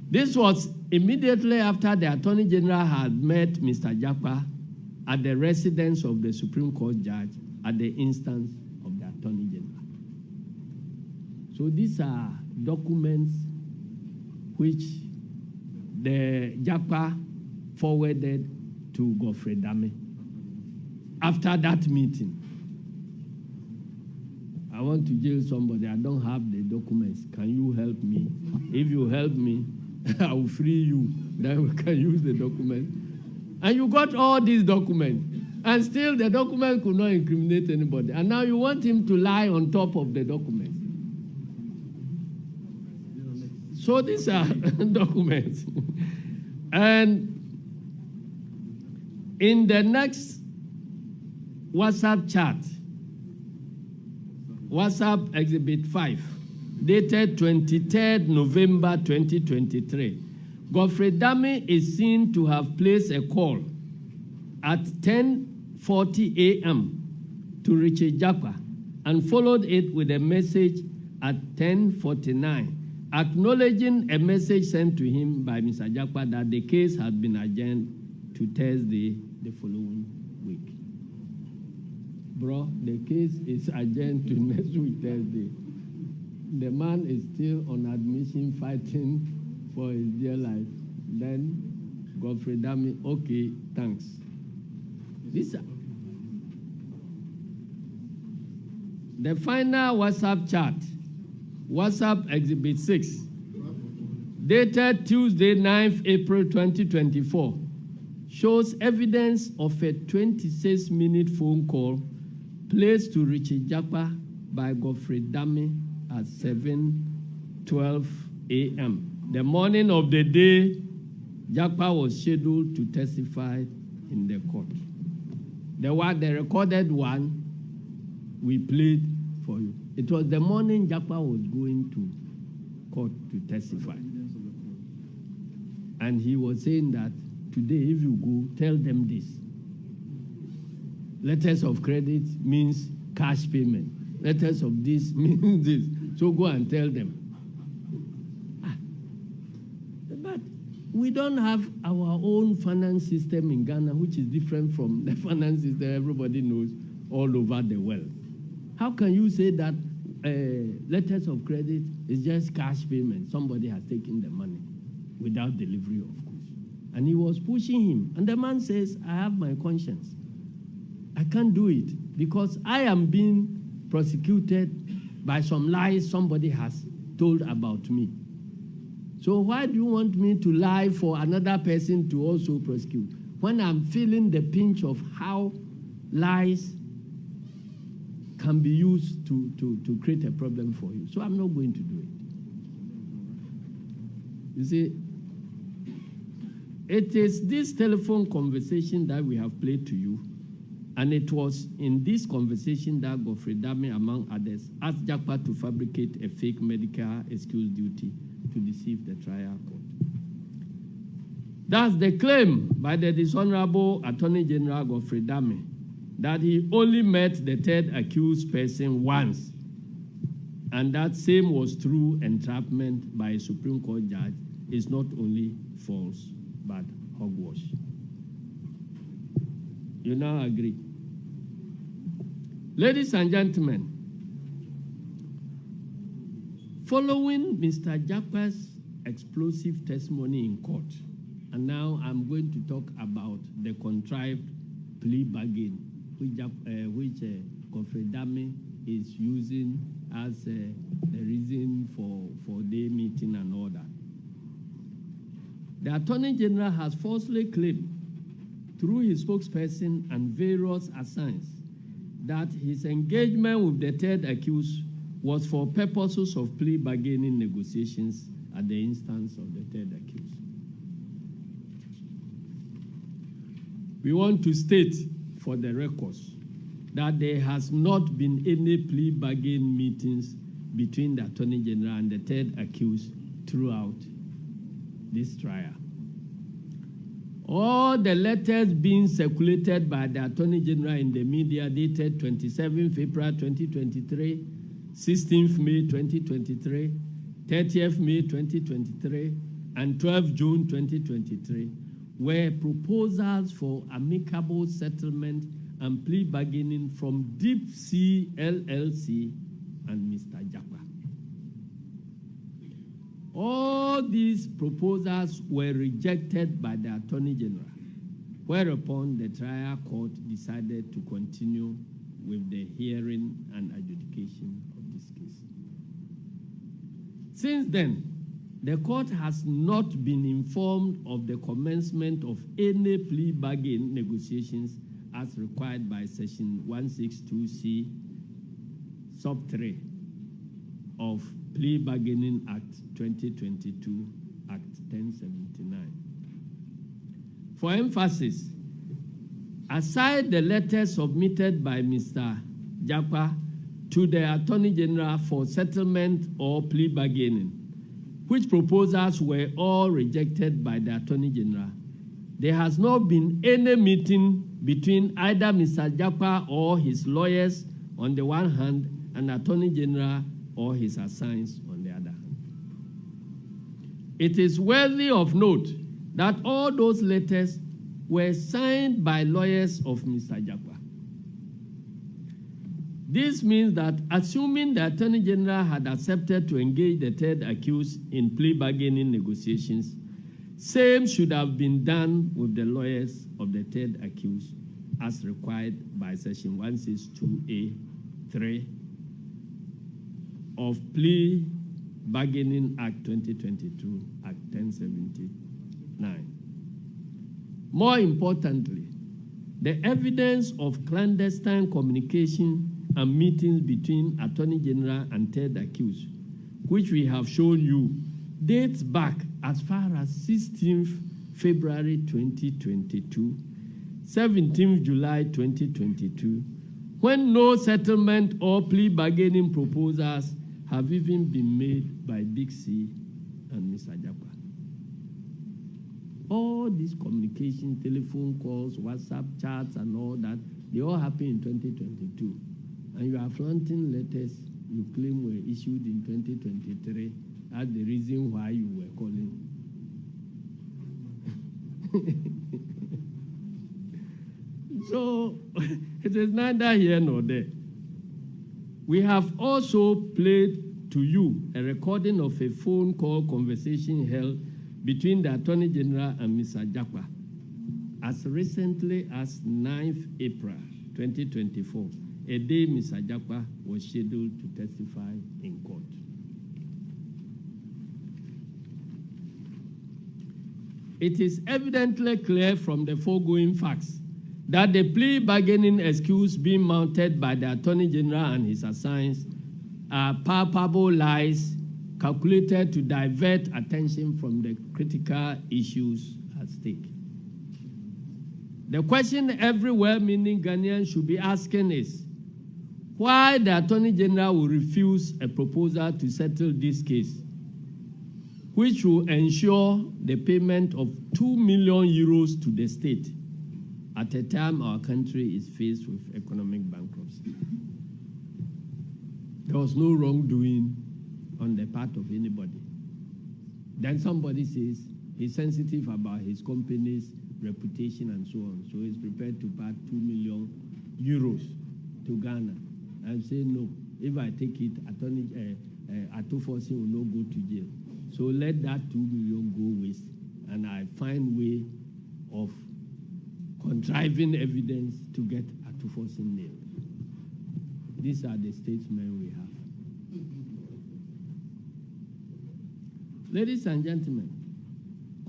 This was immediately after the Attorney General had met Mr. Japa at the residence of the Supreme Court judge at the instance of the Attorney General. So these are documents which the Japa forwarded to Godfred Dame after that meeting. I want to jail somebody. I don't have the documents. Can you help me? If you help me, I will free you. Then we can use the document. And you got all these documents. And still the document could not incriminate anybody. And now you want him to lie on top of the document. So these are documents. And in the next WhatsApp chat, WhatsApp Exhibit 5, dated 23rd November 2023, Godfred Dame is seen to have placed a call at 10:40 a.m. to Richard Japa and followed it with a message at 10:49, acknowledging a message sent to him by Mr. Japa that the case had been adjourned to Thursday the following week. Bro, the case is adjourned to next week, Thursday. The man is still on admission fighting for his dear life. Then Godfred Dame, okay, thanks. The final WhatsApp chat, WhatsApp Exhibit 6, dated Tuesday, 9th April 2024, shows evidence of a 26-minute phone call placed to Richard Jakpa by Godfred at 7:12 a.m. The morning of the day Jakpa was scheduled to testify in the court. The recorded one we played for you. It was the morning Jakpa was going to court to testify. And he was saying that today, if you go, tell them this. Letters of credit means cash payment. Letters of this means this. So go and tell them. But we don't have our own finance system in Ghana, which is different from the finance system everybody knows all over the world. How can you say that letters of credit is just cash payment? Somebody has taken the money without delivery, of course. And he was pushing him. And the man says, I have my conscience. I can't do it because I am being prosecuted by some lies somebody has told about me. So why do you want me to lie for another person to also prosecute when I'm feeling the pinch of how lies can be used to create a problem for you? So I'm not going to do it. You see, it is this telephone conversation that we have played to you, and it was in this conversation that Godfred, among others, asked Jakpa to fabricate a fake medical excuse duty to deceive the trial court. That's the claim by the dishonorable Attorney General Godfred that he only met the third accused person once, and that same was true entrapment by a Supreme Court judge is not only false, but hogwash. You now agree? Ladies and gentlemen, following Mr. Jakpa's explosive testimony in court, and now I'm going to talk about the contrived plea bargain which Godfred is using as the reason for their meeting and all that. The Attorney General has falsely claimed through his spokesperson and various assigns that his engagement with the third accused was for purposes of plea bargaining negotiations at the instance of the third accused. We want to state for the records that there has not been any plea bargain meetings between the Attorney General and the third accused throughout this trial. All the letters being circulated by the Attorney General in the media dated 27th April 2023, 16th May 2023, 30th May 2023, and 12th June 2023 were proposals for amicable settlement and plea bargaining from Deep Sea LLC and Mr. Jakpa. All these proposals were rejected by the Attorney General, whereupon the trial court decided to continue with the hearing and adjudication of this case. Since then, the court has not been informed of the commencement of any plea bargain negotiations as required by Section 162C, Sub 3 of Plea Bargaining Act 2022, Act 1079. For emphasis, aside the letter submitted by Mr. Jakpa to the Attorney General for settlement or plea bargaining, which proposals were all rejected by the Attorney General, there has not been any meeting between either Mr. Jakpa or his lawyers on the one hand and Attorney General or his assigns on the other hand. It is worthy of note that all those letters were signed by lawyers of Mr. Jakpa. This means that assuming the Attorney General had accepted to engage the third accused in plea bargaining negotiations, same should have been done with the lawyers of the third accused as required by Section 162A.3 of Plea Bargaining Act 2022, Act 1079. More importantly, the evidence of clandestine communication and meetings between Attorney General and third accused, which we have shown you, dates back as far as 16th February 2022, 17th July 2022, when no settlement or plea bargaining proposals have even been made by Big C and Mr. Japa. All these communication, telephone calls, WhatsApp chats, and all that, they all happened in 2022. And you are flaunting letters you claim were issued in 2023 as the reason why you were calling. So, it is neither here nor there. We have also played to you a recording of a phone call conversation held between the Attorney General and Mr. Japa as recently as 9th April 2024, a day Mr. Japa was scheduled to testify in court. It is evidently clear from the foregoing facts that the plea bargaining excuse being mounted by the Attorney General and his assigns are palpable lies calculated to divert attention from the critical issues at stake. The question every well-meaning Ghanaian should be asking is, why the Attorney General will refuse a proposal to settle this case, which will ensure the payment of 2 million euros to the state at a time our country is faced with economic bankruptcy. There was no wrongdoing on the part of anybody. Then somebody says he's sensitive about his company's reputation and so on, so he's prepared to pay 2 million euros to Ghana. I'm saying no. If I take it, Ato Forson will not go to jail. So let that 2 million go waste, and I find way of contriving evidence to get Ato Forson nailed. These are the statesmen we have. Ladies and gentlemen,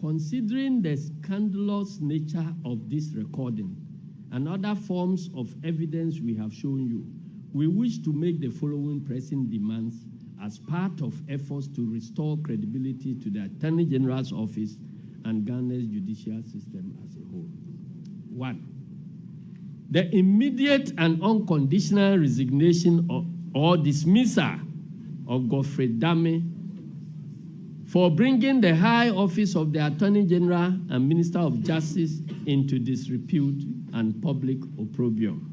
considering the scandalous nature of this recording and other forms of evidence we have shown you, we wish to make the following pressing demands as part of efforts to restore credibility to the Attorney General's office and Ghana's judicial system as a whole. 1, the immediate and unconditional resignation or dismissal of Godfred for bringing the high office of the Attorney General and Minister of Justice into disrepute and public opprobrium.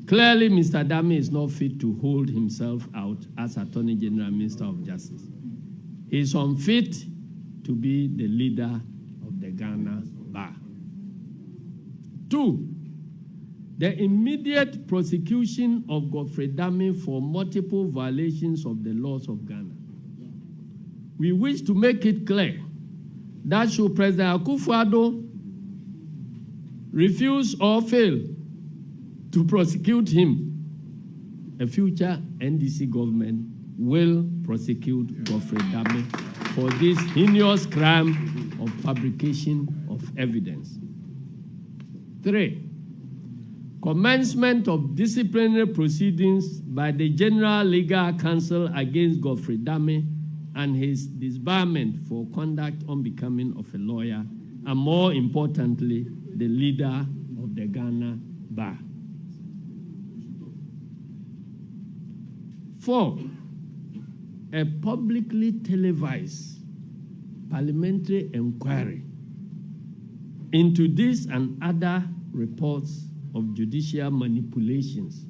Clearly, Mr. Dame is not fit to hold himself out as Attorney General and Minister of Justice. He is unfit to be the leader of the Ghana Bar. 2, the immediate prosecution of Godfred Dame for multiple violations of the laws of Ghana. We wish to make it clear that should President Akufo-Addo refuse or fail to prosecute him, a future NDC government will prosecute Godfred Dame for this heinous crime of fabrication of evidence. 3, commencement of disciplinary proceedings by the General Legal Counsel against Godfred Dame and his disbarment for conduct unbecoming of a lawyer, and more importantly, the leader of the Ghana Bar. 4, a publicly televised parliamentary inquiry into this and other reports of judicial manipulations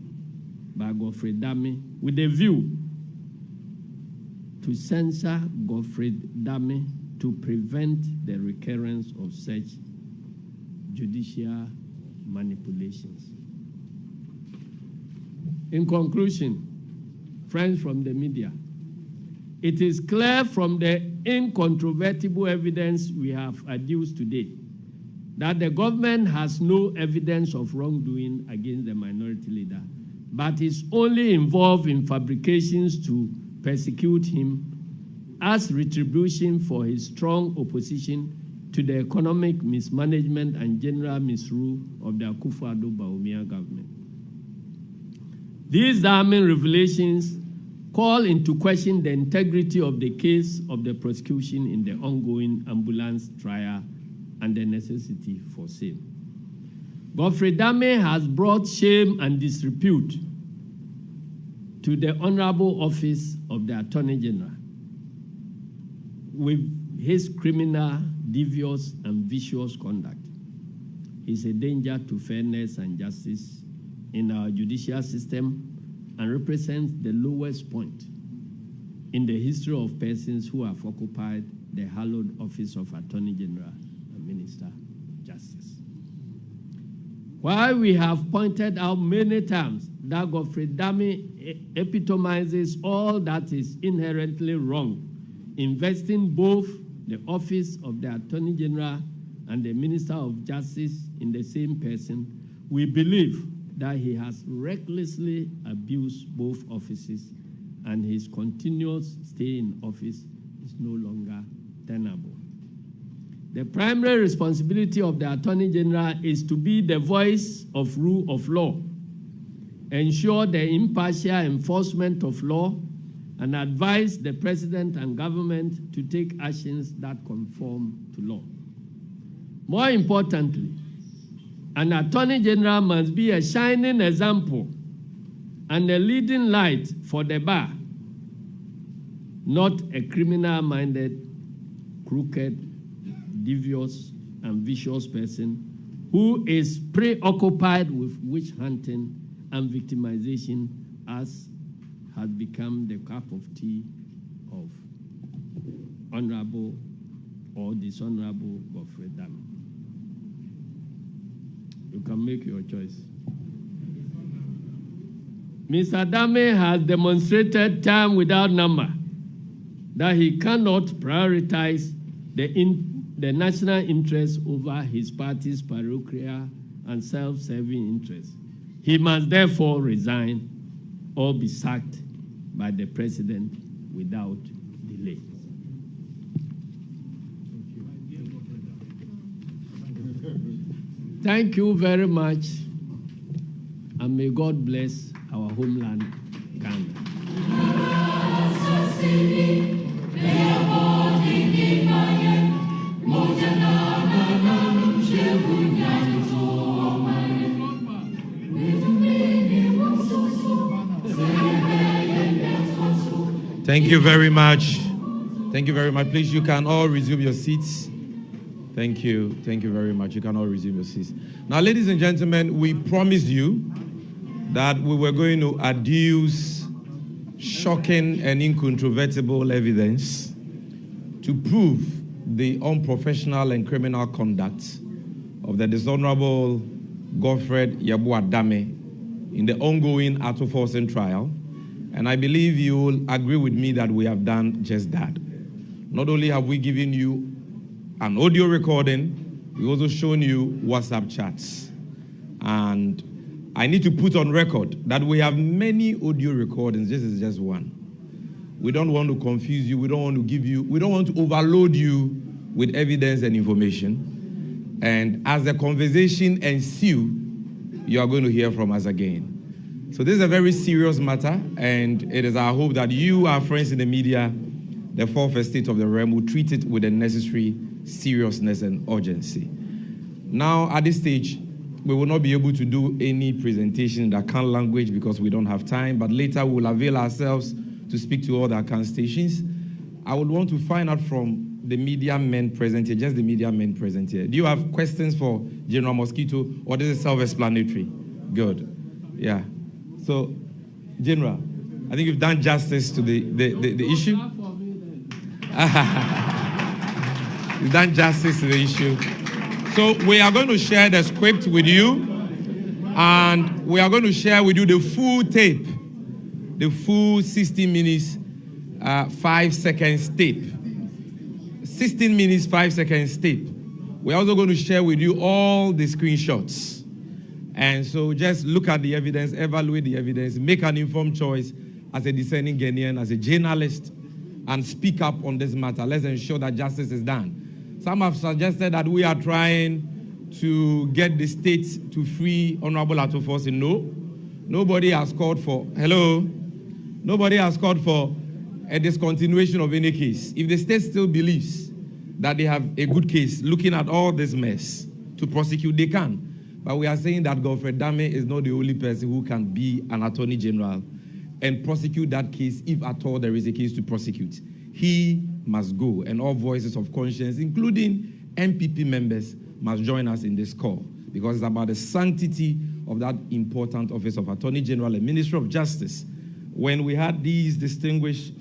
by Godfred Dame with a view to censor Godfred Dame to prevent the recurrence of such judicial manipulations. In conclusion, friends from the media, it is clear from the incontrovertible evidence we have adduced today that the government has no evidence of wrongdoing against the minority leader, but is only involved in fabrications to persecute him as retribution for his strong opposition to the economic mismanagement and general misrule of the Akufo-Addo Bawumia government. These damning revelations call into question the integrity of the case of the prosecution in the ongoing ambulance trial and the necessity for same. Godfred Dame has brought shame and disrepute to the Honorable Office of the Attorney General with his criminal, devious, and vicious conduct. He's a danger to fairness and justice in our judicial system and represents the lowest point in the history of persons who have occupied the hallowed office of Attorney General and Minister of Justice. While we have pointed out many times that Godfred Dame epitomizes all that is inherently wrong, investing both the office of the Attorney General and the Minister of Justice in the same person, we believe that he has recklessly abused both offices and his continuous stay in office is no longer tenable. The primary responsibility of the Attorney General is to be the voice of rule of law, ensure the impartial enforcement of law, and advise the President and government to take actions that conform to law. More importantly, an Attorney General must be a shining example and a leading light for the bar, not a criminal-minded, crooked, devious, and vicious person who is preoccupied with witch hunting and victimization, as has become the cup of tea of honorable or dishonorable Godfred Dame. You can make your choice. Mr. Dame has demonstrated time without number that he cannot prioritize the national interest over his party's parochial and self-serving interests. He must therefore resign or be sacked by the president without delay. Thank you very much, and may God bless our homeland, Ghana. Thank you very much. Thank you very much. Please, you can all resume your seats. Thank you. Thank you very much. You can all resume your seats. Now, ladies and gentlemen, we promised you that we were going to adduce shocking and incontrovertible evidence to prove the unprofessional and criminal conduct of the dishonorable Godfred Yeboah Dame in the ongoing Ato Forson trial. And I believe you will agree with me that we have done just that. Not only have we given you an audio recording, we've also shown you WhatsApp chats. And I need to put on record that we have many audio recordings. This is just one. We don't want to confuse you. We don't want to overload you with evidence and information. And as the conversation ensues, you are going to hear from us again. So this is a very serious matter, and it is our hope that you, our friends in the media, the fourth estate of the realm, will treat it with the necessary seriousness and urgency. Now, at this stage, we will not be able to do any presentation in the Akan language because we don't have time, but later we will avail ourselves to speak to all the Akan stations. I would want to find out from the media men present here, just the media men present here. Do you have questions for General Mosquito, or this is self-explanatory? Good. Yeah. So, General, I think you've done justice to the issue. You've done justice to the issue. So we are going to share the script with you, and we are going to share with you the full tape, the full 60 minutes, 5 seconds tape. 16 minutes, 5 seconds tape. We're also going to share with you all the screenshots. And so just look at the evidence, evaluate the evidence, make an informed choice as a discerning Ghanaian, as a journalist, and speak up on this matter. Let's ensure that justice is done. Some have suggested that we are trying to get the state to free Honorable Ato Forson. No. Nobody has called for, nobody has called for a discontinuation of any case. If the state still believes that they have a good case, looking at all this mess, to prosecute, they can. But we are saying that Godfred is not the only person who can be an attorney general and prosecute that case if at all there is a case to prosecute. He must go, and all voices of conscience, including MPP members, must join us in this call, because it's about the sanctity of that important office of Attorney General and Minister of Justice. When we had these distinguished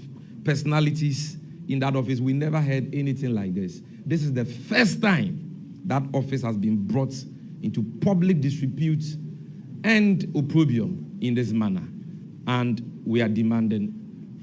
personalities in that office, we never heard anything like this. This is the first time that office has been brought into public disrepute and opprobrium in this manner. And we are demanding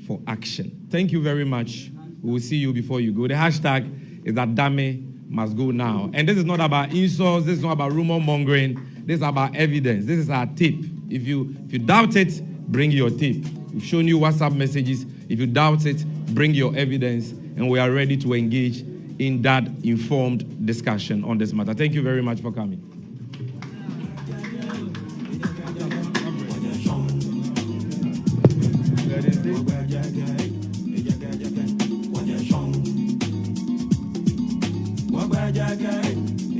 for action. Thank you very much. We will see you before you go. The hashtag is that Dame must go now. And this is not about insults. This is not about rumor mongering. This is about evidence. This is our tip. If you doubt it, bring your tip. We've shown you WhatsApp messages. If you doubt it, bring your evidence, and we are ready to engage in that informed discussion on this matter. Thank you very much for coming. Yeah.